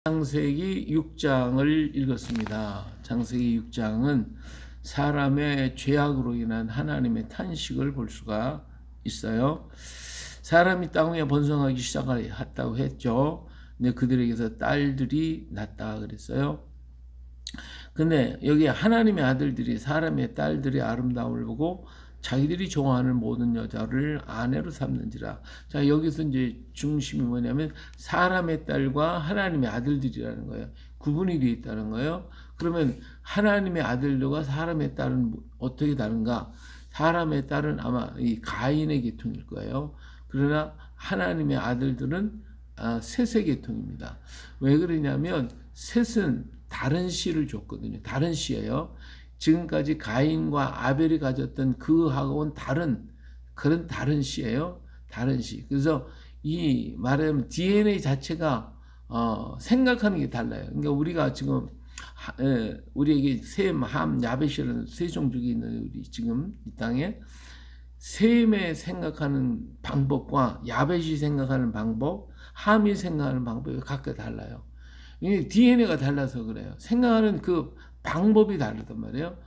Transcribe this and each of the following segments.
창세기 6장을 읽었습니다. 창세기 6장은 사람의 죄악으로 인한 하나님의 탄식을 볼 수가 있어요. 사람이 땅 위에 번성하기 시작했다고 했죠. 근데 그들에게서 딸들이 낳다 그랬어요. 근데 여기 하나님의 아들들이 사람의 딸들의 아름다움을 보고 자기들이 좋아하는 모든 여자를 아내로 삼는지라. 자, 여기서 이제 중심이 뭐냐면 사람의 딸과 하나님의 아들들이라는 거예요. 구분이 되어 있다는 거예요. 그러면 하나님의 아들들과 사람의 딸은 어떻게 다른가? 사람의 딸은 아마 이 가인의 계통일 거예요. 그러나 하나님의 아들들은 셋의 계통입니다. 왜 그러냐면 셋은 다른 씨를 줬거든요. 다른 씨예요. 지금까지 가인과 아벨이 가졌던 그하고는 그런 다른 씨예요. 다른 씨. 그래서 이 말하자면 DNA 자체가 생각하는 게 달라요. 그러니까 우리가 지금 우리에게 셈, 함, 야벳이라는 세 종족이 있는 우리 지금 이 땅에 셈의 생각하는 방법과 야벳이 생각하는 방법, 함이 생각하는 방법이 각각 달라요. DNA가 달라서 그래요. 생각하는 그 방법이 다르단 말이에요.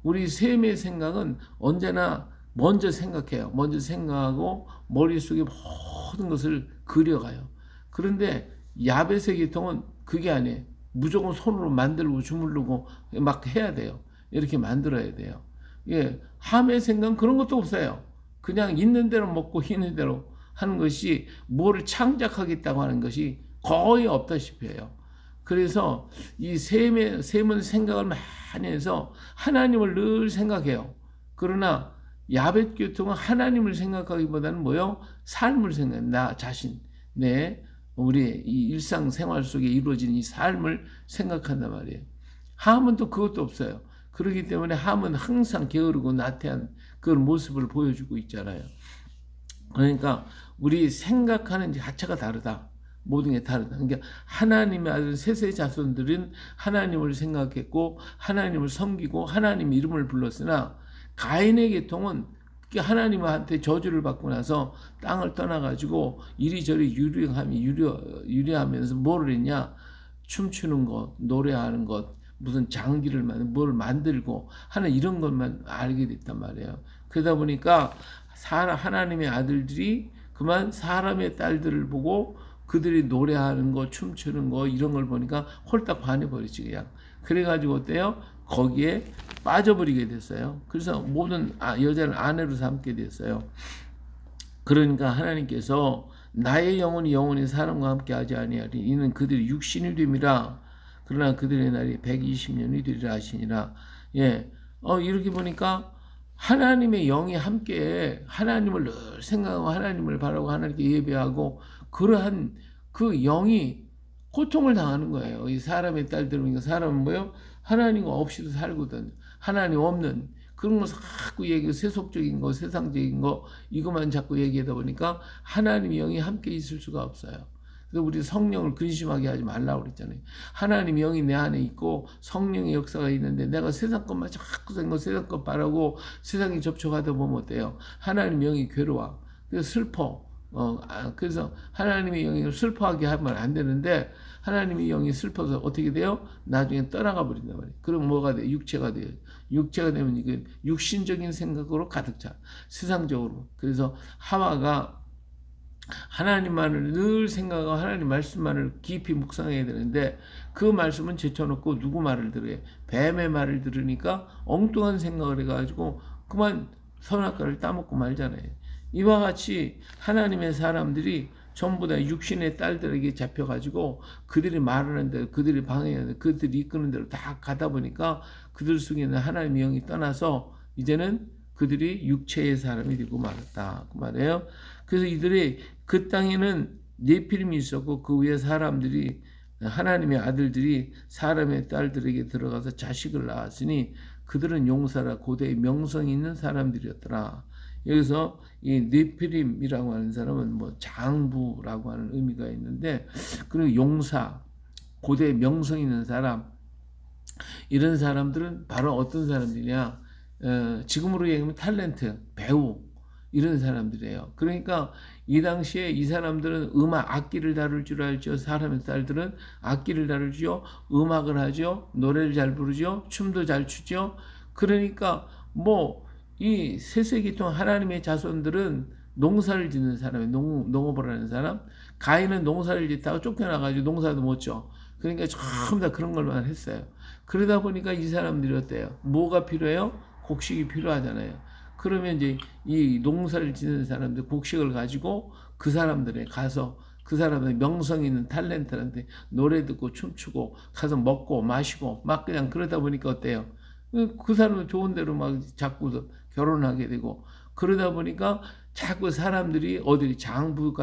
우리 셈의 생각은 언제나 먼저 생각해요. 먼저 생각하고 머릿속에 모든 것을 그려가요. 그런데 야벳의 계통은 그게 아니에요. 무조건 손으로 만들고 주물르고 막 해야 돼요. 이렇게 만들어야 돼요. 예, 함의 생각은 그런 것도 없어요. 그냥 있는 대로 먹고 있는 대로 하는 것이 뭐를 창작하겠다고 하는 것이 거의 없다시피 해요. 그래서 이 셈은 생각을 많이 해서 하나님을 늘 생각해요. 그러나 야벳 계통은 하나님을 생각하기보다는 뭐요? 삶을 생각해. 나 자신, 우리의 이 일상생활 속에 이루어지는 이 삶을 생각한단 말이에요. 함은 또 그것도 없어요. 그렇기 때문에 함은 항상 게으르고 나태한 그런 모습을 보여주고 있잖아요. 그러니까 우리 생각하는 자체가 다르다. 모든 게 다르다. 그러니까 하나님의 아들 셋의 자손들은 하나님을 생각했고 하나님을 섬기고 하나님 이름을 불렀으나 가인의 계통은 하나님한테 저주를 받고 나서 땅을 떠나가지고 이리저리 유리하면서 뭐를 했냐? 춤추는 것, 노래하는 것, 무슨 장기를 뭘 만들고 하는 이런 것만 알게 됐단 말이에요. 그러다 보니까 하나님의 아들들이 그만 사람의 딸들을 보고 그들이 노래하는 거, 춤추는 거 이런 걸 보니까 홀딱 반해버리지 그냥. 그래가지고 어때요? 거기에 빠져버리게 됐어요. 그래서 모든 여자를 아내로 삼게 됐어요. 그러니까 하나님께서 나의 영혼이 영원히 사람과 함께 하지 아니하리. 이는 그들이 육신이 됨이라. 그러나 그들의 날이 120년이 되리라 하시니라. 예, 이렇게 보니까 하나님의 영이 함께 하나님을 늘 생각하고 하나님을 바라고 하나님께 예배하고 그러한 그 영이 고통을 당하는 거예요. 이 사람의 딸들은 사람은 뭐요? 하나님 없이도 살거든. 하나님 없는 그런 거 자꾸 얘기하고 세속적인 거, 세상적인 거 이것만 자꾸 얘기하다 보니까 하나님의 영이 함께 있을 수가 없어요. 그래서 우리 성령을 근심하게 하지 말라고 그랬잖아요. 하나님의 영이 내 안에 있고 성령의 역사가 있는데 내가 세상 것만 자꾸 생각 세상 것 바라고 세상에 접촉하다 보면 어때요? 하나님의 영이 괴로워. 그래서 슬퍼. 그래서 하나님의 영이 슬퍼하게 하면 안 되는데 하나님의 영이 슬퍼서 어떻게 돼요? 나중에 떠나가 버린단 말이에요. 그럼 뭐가 돼요? 육체가 돼요. 육체가 되면 이게 육신적인 생각으로 가득 차. 세상적으로. 그래서 하와가 하나님만을 늘 생각하고 하나님 말씀만을 깊이 묵상해야 되는데 그 말씀은 제쳐놓고 누구 말을 들어요? 뱀의 말을 들으니까 엉뚱한 생각을 해가지고 그만 선악과를 따먹고 말잖아요. 이와 같이 하나님의 사람들이 전부 다 육신의 딸들에게 잡혀가지고 그들이 말하는 대로 그들이 방해하는 대로 그들이 이끄는 대로 다 가다 보니까 그들 속에는 하나님의 영이 떠나서 이제는 그들이 육체의 사람이 되고 말았다 그 말이에요. 그래서 이들이 그 땅에는 네피림이 있었고 그 위에 사람들이 하나님의 아들들이 사람의 딸들에게 들어가서 자식을 낳았으니 그들은 용사라 고대의 명성이 있는 사람들이었더라. 여기서 이 네피림이라고 하는 사람은 뭐 장부라고 하는 의미가 있는데 그리고 용사, 고대의 명성 있는 사람 이런 사람들은 바로 어떤 사람들이냐? 지금으로 얘기하면 탤런트, 배우 이런 사람들이에요. 그러니까 이 당시에 이 사람들은 악기를 다룰 줄 알죠. 사람의 딸들은 악기를 다루죠. 음악을 하죠. 노래를 잘 부르죠. 춤도 잘 추죠. 그러니까 뭐 이 세세기통 하나님의 자손들은 농사를 짓는 사람이 농업을 하는 사람. 가인은 농사를 짓다가 쫓겨나가지고 농사도 못 져. 그러니까 전부 다 그런 걸만 했어요. 그러다 보니까 이 사람들이 어때요? 뭐가 필요해요? 곡식이 필요하잖아요. 그러면 이제 이 농사를 짓는 사람들 곡식을 가지고 그 사람들에 가서 그 사람들 명성 있는 탤런트한테 노래 듣고 춤추고 가서 먹고 마시고 막 그냥 그러다 보니까 어때요? 그 사람은 좋은 대로 막 자꾸 결혼하게 되고 그러다 보니까 자꾸 사람들이 어디 장부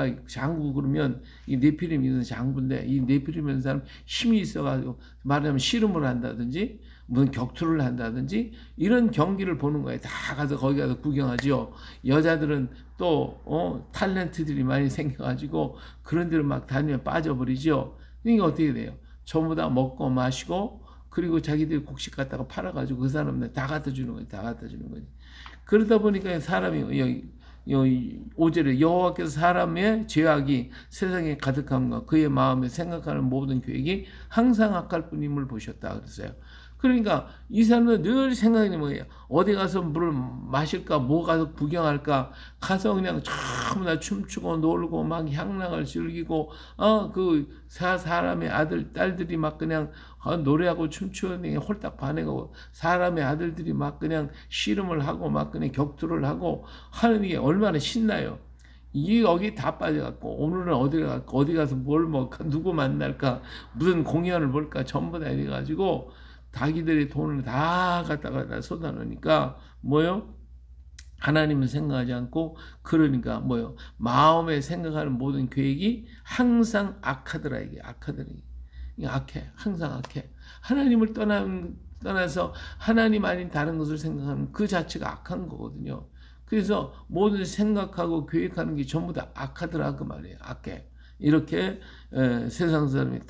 그러면 이 네피림 있는 장부인데 이 네피림 있는 사람 힘이 있어가지고 말하자면 씨름을 한다든지 무슨 격투를 한다든지 이런 경기를 보는 거예요. 다 가서 거기 가서 구경하죠. 여자들은 또 탤런트들이 많이 생겨가지고 그런 데로 막 다니면 빠져버리죠. 그러니까 어떻게 돼요? 전부 다 먹고 마시고 그리고 자기들이 곡식 갖다가 팔아가지고 그 사람들 다 갖다 주는 거지. 다 갖다 주는 거지. 그러다 보니까 사람이 여기 5절에 여호와께서 사람의 죄악이 세상에 가득함과 그의 마음에 생각하는 모든 계획이 항상 악할 뿐임을 보셨다 그랬어요. 그러니까 이 사람은 늘 생각이 뭐예요? 어디 가서 물을 마실까? 뭐 가서 구경할까? 가서 그냥 전부 다 춤추고 놀고 막 향락을 즐기고 그 사람의 딸들이 막 그냥 노래하고 춤추는 홀딱 반해가고 사람의 아들들이 막 그냥 씨름을 하고 막 그냥 격투를 하고 하는 게 얼마나 신나요. 여기 다 빠져갖고 오늘은 어디 가서 뭘 먹을까? 누구 만날까? 무슨 공연을 볼까? 전부 다 이래가지고 자기들의 돈을 다 갖다가 쏟아놓으니까 뭐요? 하나님은 생각하지 않고 그러니까 뭐요? 마음에 생각하는 모든 계획이 항상 악하더라 이게 악하더라 이게 악해 항상 악해. 하나님을 떠나서 하나님 아닌 다른 것을 생각하는 그 자체가 악한 거거든요. 그래서 모든 생각하고 계획하는 게 전부 다 악하더라 그 말이에요. 악해. 이렇게 세상 사람이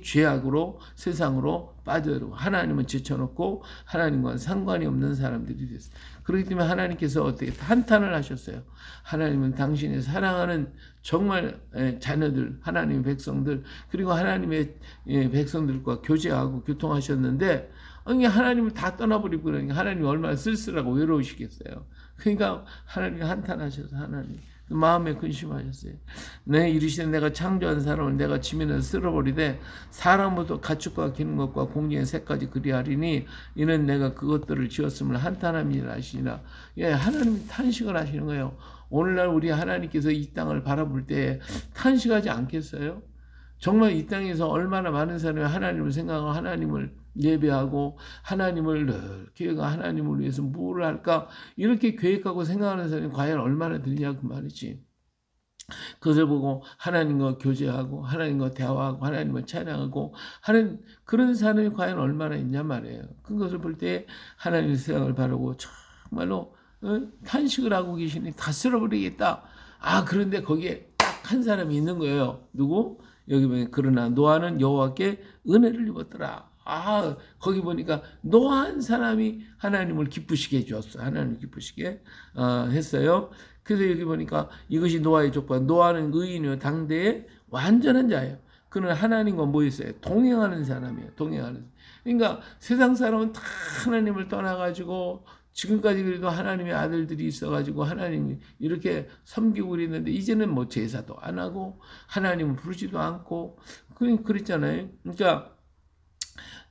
죄악으로 세상으로 빠져들고 하나님은 제쳐놓고 하나님과는 상관이 없는 사람들이 됐어요. 그렇기 때문에 하나님께서 어떻게 한탄을 하셨어요. 하나님은 당신의 사랑하는 정말 자녀들 하나님의 백성들 그리고 하나님의 백성들과 교제하고 교통하셨는데 하나님을 다 떠나버리고 그러니까 하나님이 얼마나 쓸쓸하고 외로우시겠어요. 그러니까 하나님이 한탄하셔서 하나님 마음에 근심하셨어요. 이르시되 내가 창조한 사람을 내가 치면은 쓸어버리되 사람으로도 가축과 기는 것과 공중의 새까지 그리하리니 이는 내가 그것들을 지었음을 한탄함이라 하시니라. 하나님이 탄식을 하시는 거예요. 오늘날 우리 하나님께서 이 땅을 바라볼 때 탄식하지 않겠어요? 정말 이 땅에서 얼마나 많은 사람이 하나님을 생각하고 하나님을 예배하고 하나님을 계획하고 하나님을 위해서 무엇을 할까 이렇게 계획하고 생각하는 사람이 과연 얼마나 되냐 그 말이지. 그것을 보고 하나님과 교제하고 하나님과 대화하고 하나님을 찬양하고 하는 그런 사람이 과연 얼마나 있냐 말이에요. 그것을 볼 때 하나님의 세상을 바라고 정말로 탄식을 하고 계시니 다 쓸어버리겠다. 그런데 거기에 딱 한 사람이 있는 거예요. 누구? 여기 보면 그러나 노아는 여호와께 은혜를 입었더라. 거기 보니까 노아 한 사람이 하나님을 기쁘시게 해주었어. 하나님을 기쁘시게 했어요. 그래서 여기 보니까 이것이 노아의 족보가 노아는 의인이요 당대의 완전한 자예요. 그는 하나님과 뭐 있어요? 동행하는 사람이에요. 동행하는. 그러니까 세상 사람은 다 하나님을 떠나가지고 지금까지 그래도 하나님의 아들들이 있어가지고 하나님이 이렇게 섬기고 그랬는데 이제는 뭐 제사도 안 하고 하나님을 부르지도 않고 그랬잖아요. 그러니까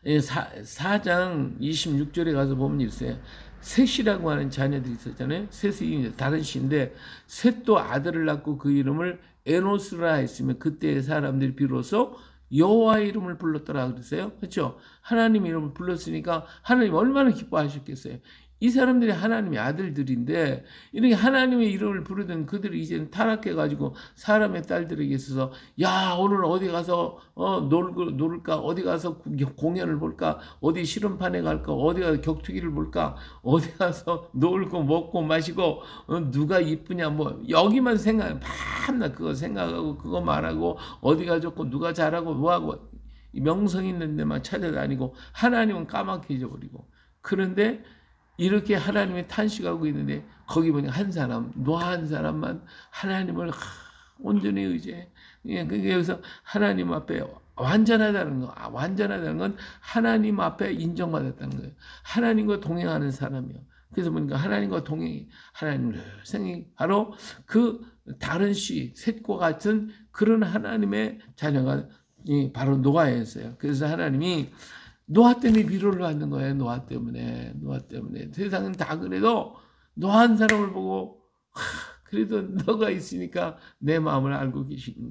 4장 26절에 가서 보면 있어요. 셋이라고 하는 자녀들이 있었잖아요. 셋이 다른 시인데 셋도 아들을 낳고 그 이름을 에노스라 했으면 그때의 사람들이 비로소 여호와의 이름을 불렀더라 그랬어요. 그렇죠? 하나님 이름을 불렀으니까 하나님 얼마나 기뻐하셨겠어요. 이 사람들이 하나님의 아들들인데 이렇게 하나님의 이름을 부르던 그들이 이제는 타락해가지고 사람의 딸들에게 있어서 오늘 어디 가서 놀까 어디 가서 공연을 볼까 어디 실험판에 갈까 어디 가서 격투기를 볼까 어디 가서 놀고 먹고 마시고 누가 이쁘냐 뭐 여기만 밤낮 그거 생각하고 그거 말하고 어디가 좋고 누가 잘하고 뭐하고 명성 있는 데만 찾아다니고 하나님은 까맣게 잊어버리고 그런데 이렇게 하나님의 탄식하고 있는데 거기 보니 한 사람, 노아 한 사람만 하나님을 온전히 의지해. 그러니까 여기서 하나님 앞에 완전하다는 거, 완전하다는 건 하나님 앞에 인정받았다는 거예요. 하나님과 동행하는 사람이요. 그래서 보니까 하나님과 동행이 하나님을 생각 바로 그 다른 씨, 셋과 같은 그런 하나님의 자녀가 바로 노아였어요. 그래서 하나님이 노아 때문에 위로를 받는 거예요. 노아 때문에. 세상은 다 그래도 노아 한 사람을 보고 그래도 너가 있으니까 내 마음을 알고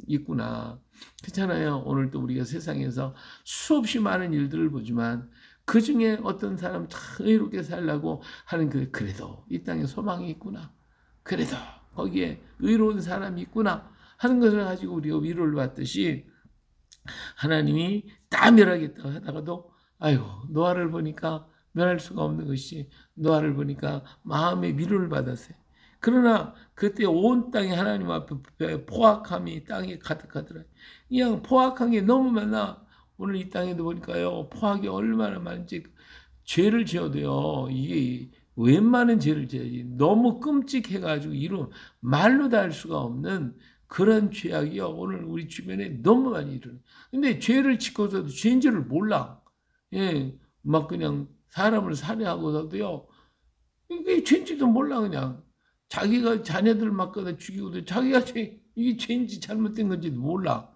있구나. 그렇잖아요. 오늘도 우리가 세상에서 수없이 많은 일들을 보지만 그 중에 어떤 사람 참 의롭게 살라고 하는 그래도 이 땅에 소망이 있구나. 그래도 거기에 의로운 사람이 있구나 하는 것을 가지고 우리가 위로를 받듯이 하나님이 다 멸하겠다 하다가도 아이고 노아를 보니까 멸할 수가 없는 것이 노아를 보니까 마음의 위로를 받았어요. 그러나 그때 온 땅이 하나님 앞에 포악함이 땅에 가득하더라. 그냥 포악한 게 너무 많아. 오늘 이 땅에도 보니까요 포악이 얼마나 많은지 죄를 지어도요 이게 웬만한 죄를 지어야지 너무 끔찍해가지고 이루 말로 다 할 수가 없는 그런 죄악이요 오늘 우리 주변에 너무 많이 일어나. 근데 죄를 짓고서도 죄인 줄을 몰라. 예, 막 그냥 사람을 살해하고서도요 이게 죄인지도 몰라. 그냥 자기가 자녀들 막 거다 죽이고도 자기가 이게 죄인지 잘못된 건지도 몰라.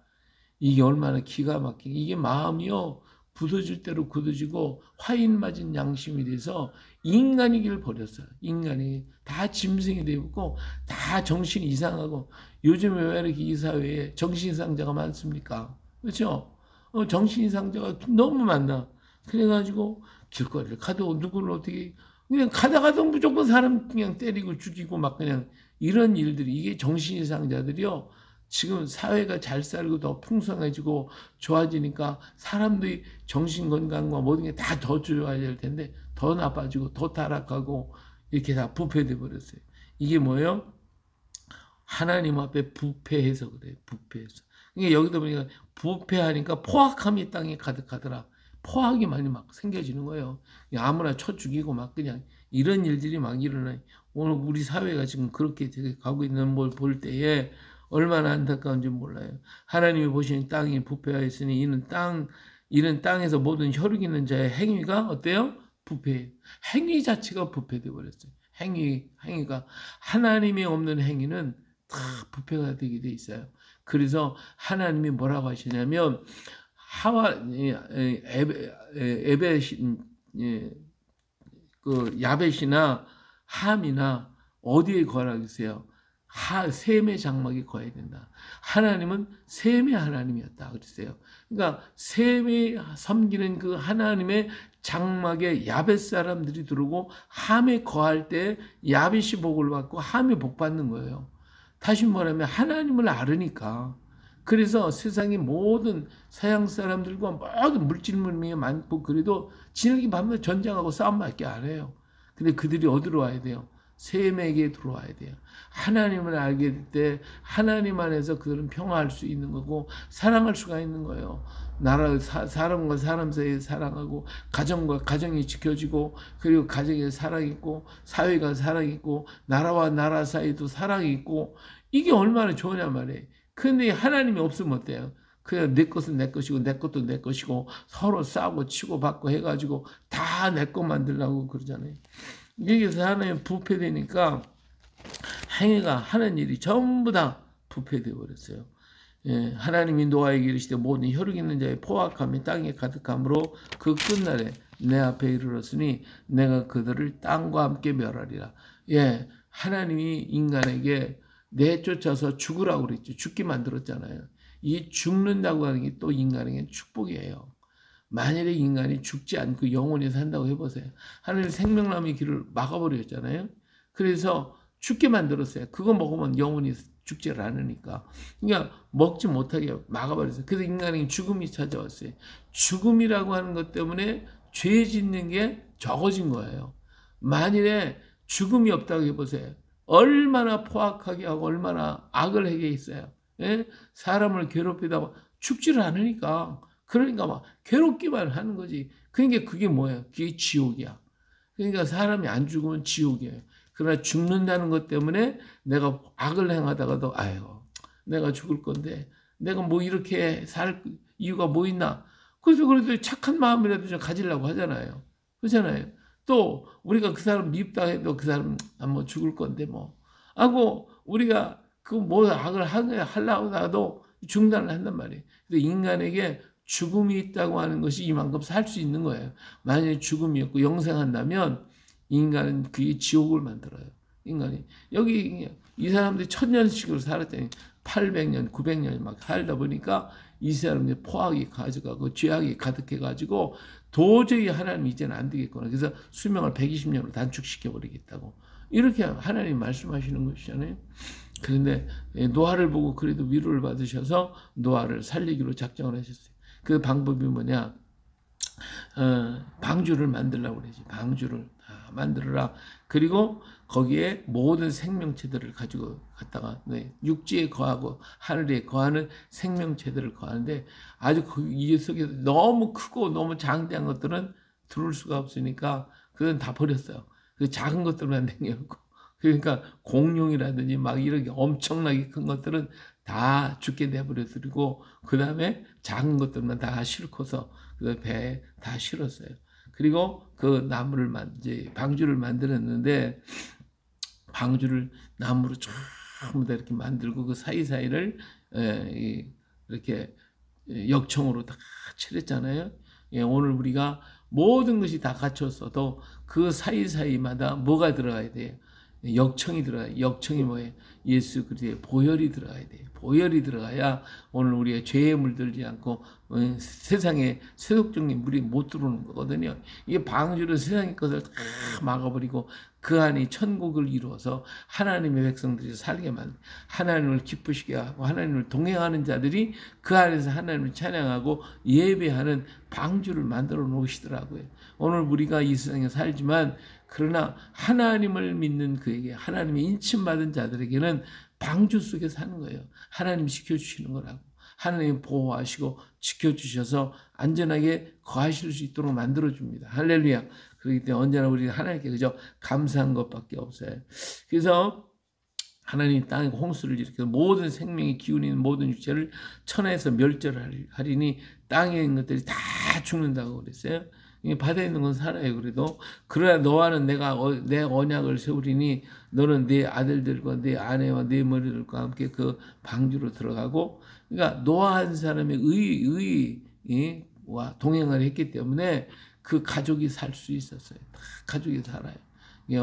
이게 얼마나 기가 막히게 이게 마음이요 부서질 대로 굳어지고 화인 맞은 양심이 돼서 인간의 길을 버렸어요. 인간이 다 짐승이 되고 다 정신이 이상하고 요즘에 왜 이렇게 이 사회에 정신이상자가 많습니까? 그렇죠? 정신이상자가 너무 많나. 그래가지고 길거리를 가도 누구를 어떻게 그냥 가다가도 무조건 사람 그냥 때리고 죽이고 막 그냥 이런 일들이 이게 정신이상자들이요. 지금 사회가 잘 살고 더 풍성해지고 좋아지니까 사람들이 정신건강과 모든 게 다 더 좋아야 될 텐데 더 나빠지고 더 타락하고 이렇게 다 부패돼 버렸어요. 이게 뭐예요? 하나님 앞에 부패해서 그래요. 부패해서. 그러니까 여기도 보니까 부패하니까 포악함이 땅에 가득하더라. 포악이 많이 막 생겨지는 거예요. 아무나 쳐 죽이고 막 그냥 이런 일들이 막 일어나요. 오늘 우리 사회가 지금 그렇게 가고 있는 걸 볼 때에 얼마나 안타까운지 몰라요. 하나님이 보시는 땅이 부패하였으니 이는 땅에서 모든 혈육 있는 자의 행위가 어때요? 부패. 행위 자체가 부패되어 버렸어요. 행위가 하나님이 없는 행위는 다 부패가 되게 돼 있어요. 그래서 하나님이 뭐라고 하시냐면 야벳이나 함이나 어디에 거하라 그랬어요? 셈의 장막에 거해야 된다. 하나님은 셈의 하나님이었다 그랬어요. 그러니까 셈이 섬기는 그 하나님의 장막에 야벳 사람들이 들어오고 함에 거할 때 야벳이 복을 받고 함이 복 받는 거예요. 다시 말하면 하나님을 알으니까. 그래서 세상의 모든 서양 사람들과 모든 물질문명이 많고 그래도 지ner기 밤낮 전쟁하고 싸움밖에 안 해요. 근데 그들이 어디로 와야 돼요? 셈에게 들어와야 돼요. 하나님을 알게 될 때 하나님 안에서 그들은 평화할 수 있는 거고 사랑할 수가 있는 거예요. 사람과 사람 사이에 사랑하고 가정과 가정이 지켜지고 그리고 가정에 사랑이 있고 사회가 사랑이 있고 나라와 나라 사이도 사랑이 있고 이게 얼마나 좋으냐 말이에요. 근데 하나님이 없으면 어때요? 그냥 내 것은 내 것이고 내 것도 내 것이고 서로 싸우고 치고 받고 해가지고 다 내 것 만들려고 그러잖아요. 여기서 하나님 부패되니까 행위가 하는 일이 전부 다 부패되어 버렸어요. 예, 하나님이 노아에게 이르시되 모든 혈육 있는 자의 포악함이 땅에 가득함으로 그 끝날에 내 앞에 이르렀으니 내가 그들을 땅과 함께 멸하리라. 예, 하나님이 인간에게 내쫓아서 죽으라고 그랬죠. 죽게 만들었잖아요. 이 죽는다고 하는 게 또 인간에게 축복이에요. 만일에 인간이 죽지 않고 영원히 산다고 해보세요. 하나님 생명나무의 길을 막아버렸잖아요. 그래서 죽게 만들었어요. 그거 먹으면 영원히 죽지를 않으니까. 그러니까 먹지 못하게 막아버렸어요. 그래서 인간에게 죽음이 찾아왔어요. 죽음이라고 하는 것 때문에 죄 짓는 게 적어진 거예요. 만일에 죽음이 없다고 해보세요. 얼마나 포악하게 하고 얼마나 악을 하게 있어요. 예? 사람을 괴롭히다 죽지를 않으니까. 그러니까 막 괴롭기만 하는 거지. 그러니까 그게 뭐예요? 그게 지옥이야. 그러니까 사람이 안 죽으면 지옥이에요. 그러나 죽는다는 것 때문에 내가 악을 행하다가도 아유 내가 죽을 건데 내가 뭐 이렇게 살 이유가 뭐 있나. 그래서 그래도 착한 마음이라도 좀 가지려고 하잖아요. 그렇잖아요. 또 우리가 그 사람 밉다 해도 그 사람 뭐 죽을 건데 뭐 하고 우리가 그 뭐 악을 하려고 하도 중단을 한단 말이에요. 그래서 인간에게 죽음이 있다고 하는 것이 이만큼 살 수 있는 거예요. 만약에 죽음이 없고 영생한다면 인간은 그게 지옥을 만들어요. 인간이 여기 이 사람들이 1000년씩으로 살았더니 800년, 900년 막 살다 보니까 이 사람들이 포악이 가져가고 죄악이 가득해가지고 도저히 하나님 이제는 안 되겠구나. 그래서 수명을 120년으로 단축시켜 버리겠다고 이렇게 하나님 말씀하시는 것이잖아요. 그런데 노아를 보고 그래도 위로를 받으셔서 노아를 살리기로 작정을 하셨어요. 그 방법이 뭐냐? 방주를 만들라고 그러지. 방주를 만들어라. 그리고 거기에 모든 생명체들을 가지고 갔다가 육지에 거하고 하늘에 거하는 생명체들을 거하는데 아주 이 속에 너무 크고 너무 장대한 것들은 들어올 수가 없으니까 그건 다 버렸어요. 그 작은 것들만 남겨놓고 그러니까 공룡이라든지 막 이렇게 엄청나게 큰 것들은 다 죽게 내버려두고 그 다음에 작은 것들만 다 싣고서 그 배에 다 실었어요. 그리고 그 나무를 이제 방주를 만들었는데 방주를 나무로 전부 다 이렇게 만들고 그 사이사이를 이렇게 역청으로 다 칠했잖아요. 오늘 우리가 모든 것이 다 갖췄어도 그 사이사이마다 뭐가 들어가야 돼요? 역청이 들어가요. 역청이 뭐예요? 예수 그리스도의 보혈이 들어가야 돼요. 보혈이 들어가야 오늘 우리가 죄에 물들지 않고 세상에 세속적인 물이 못 들어오는 거거든요. 이게 방주는 세상의 것을 다 막아버리고 그 안에 천국을 이루어서 하나님의 백성들이 살게 만들, 하나님을 기쁘시게 하고 하나님을 동행하는 자들이 그 안에서 하나님을 찬양하고 예배하는 방주를 만들어 놓으시더라고요. 오늘 우리가 이 세상에 살지만 그러나 하나님을 믿는 그에게 하나님의 인침받은 자들에게는 방주 속에 사는 거예요. 하나님 지켜주시는 거라고. 하나님 보호하시고 지켜주셔서 안전하게 거하실 수 있도록 만들어줍니다. 할렐루야. 그렇기 때문에 언제나 우리는 하나님께 그저 감사한 것밖에 없어요. 그래서 하나님 땅에 홍수를 일으켜서 모든 생명이 기운이 있는 모든 육체를 천하에서 멸절하리니 땅에 있는 것들이 다 죽는다고 그랬어요. 바다에 있는 건 살아요. 그래도 그러나 너와는 내가 내 언약을 세우리니 너는 네 아들들과 네 아내와 네 머리들과 함께 그 방주로 들어가고 그러니까 노아 한 사람의 의와 동행을 했기 때문에 그 가족이 살 수 있었어요. 다 가족이 살아요.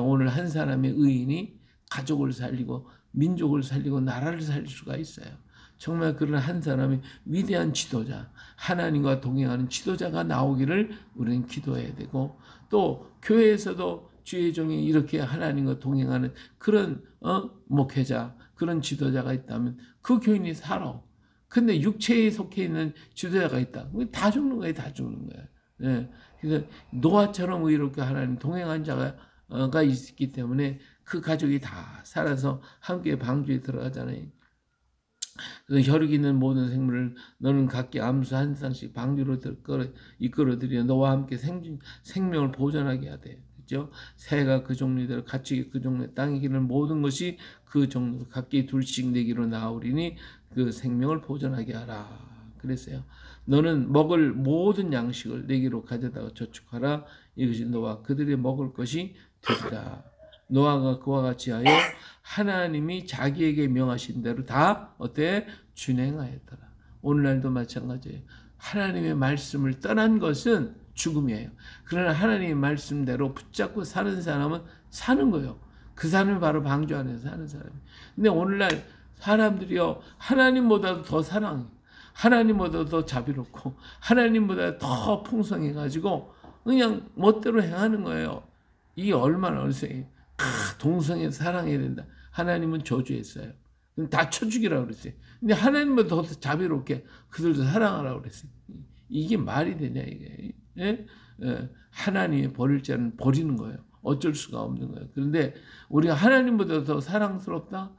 오늘 한 사람의 의인이 가족을 살리고 민족을 살리고 나라를 살릴 수가 있어요. 정말 그런 한 사람이 위대한 지도자, 하나님과 동행하는 지도자가 나오기를 우리는 기도해야 되고 또 교회에서도 주의 종이 이렇게 하나님과 동행하는 그런 목회자, 그런 지도자가 있다면 그 교인이 살아. 근데 육체에 속해 있는 지도자가 있다. 다 죽는 거예요. 다 죽는 거예요. 네. 그래서 노아처럼 의롭게 하나님 동행한 자가 있기 때문에 그 가족이 다 살아서 함께 방주에 들어가잖아요. 그래서 혈육 있는 모든 생물을 너는 각기 암수 한 쌍씩 방주로 이끌어들여 너와 함께 생명을 보존하게 하되 그죠? 새가 그 종류대로 가축이 그 종류의 땅에 기는 모든 것이 그 종류 각기 둘씩 내기로 나오리니 그 생명을 보존하게 하라 그랬어요. 너는 먹을 모든 양식을 내기로 가져다가 저축하라. 이것이 너와 그들이 먹을 것이 되리라. 노아가 그와 같이 하여 하나님이 자기에게 명하신 대로 다 어때? 준행하였더라. 오늘날도 마찬가지예요. 하나님의 말씀을 떠난 것은 죽음이에요. 그러나 하나님의 말씀대로 붙잡고 사는 사람은 사는 거예요. 그 사람이 바로 방주 안에서 사는 사람이에요. 근데 오늘날 사람들이요 하나님보다도 더 사랑해요. 하나님보다 더 자비롭고 하나님보다 더 풍성해가지고 그냥 멋대로 행하는 거예요. 이게 얼마나 어리석어요. 동성애 사랑해야 된다. 하나님은 저주했어요. 다 쳐죽이라고 그랬어요. 근데 하나님보다 더 자비롭게 그들도 사랑하라고 그랬어요. 이게 말이 되냐 이게. 예? 하나님이 버릴 자는 버리는 거예요. 어쩔 수가 없는 거예요. 그런데 우리가 하나님보다 더 사랑스럽다?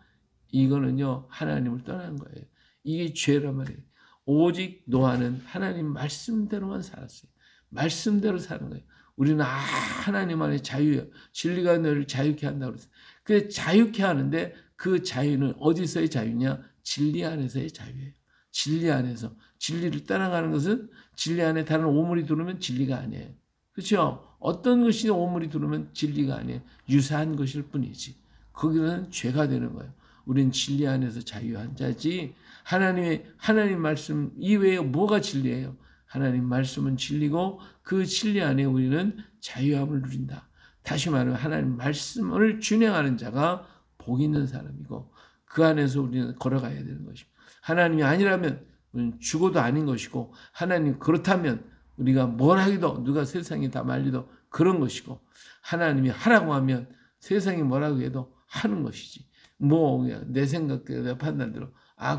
이거는요 하나님을 떠난 거예요. 이게 죄란 말이에요. 오직 노아는 하나님 말씀대로만 살았어요. 말씀대로 사는 거예요. 우리는 하나님 안에 자유예요. 진리가 너를 자유케 한다고 그랬어요. 그 자유케 하는데 그 자유는 어디서의 자유냐? 진리 안에서의 자유예요. 진리 안에서. 진리를 따라가는 것은 진리 안에 다른 오물이 들어오면 진리가 아니에요. 그렇죠? 어떤 것이 오물이 들어오면 진리가 아니에요. 유사한 것일 뿐이지. 거기는 죄가 되는 거예요. 우린 진리 안에서 자유한 자지 하나님 말씀 이외에 뭐가 진리예요? 하나님 말씀은 진리고 그 진리 안에 우리는 자유함을 누린다. 다시 말하면 하나님 말씀을 준행하는 자가 복 있는 사람이고 그 안에서 우리는 걸어가야 되는 것입니다. 하나님이 아니라면 우리는 죽어도 아닌 것이고 하나님 그렇다면 우리가 뭘 하기도 누가 세상이 다 말리도 그런 것이고 하나님이 하라고 하면 세상이 뭐라고 해도 하는 것이지. 뭐 내 생각대로 내 판단대로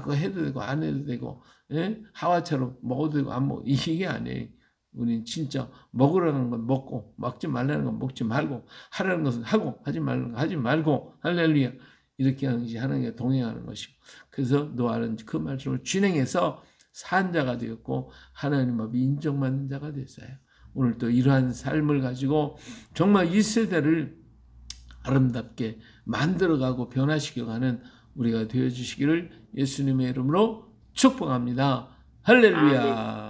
그거 해도 되고 안 해도 되고 하와처럼 먹어도 되고 안 먹어 이게 아니에요. 우리는 진짜 먹으라는 건 먹고 먹지 말라는 건 먹지 말고 하라는 것은 하고 하지 말라는 건 하지 말고 할렐루야 이렇게 하는 것이 하나님과 동행하는 것이고 그래서 노아는 그 말씀을 준행해서 산 자가 되었고 하나님 앞에 인정받는 자가 됐어요. 오늘 또 이러한 삶을 가지고 정말 이 세대를 아름답게 만들어가고 변화시켜가는 우리가 되어주시기를 예수님의 이름으로 축복합니다. 할렐루야.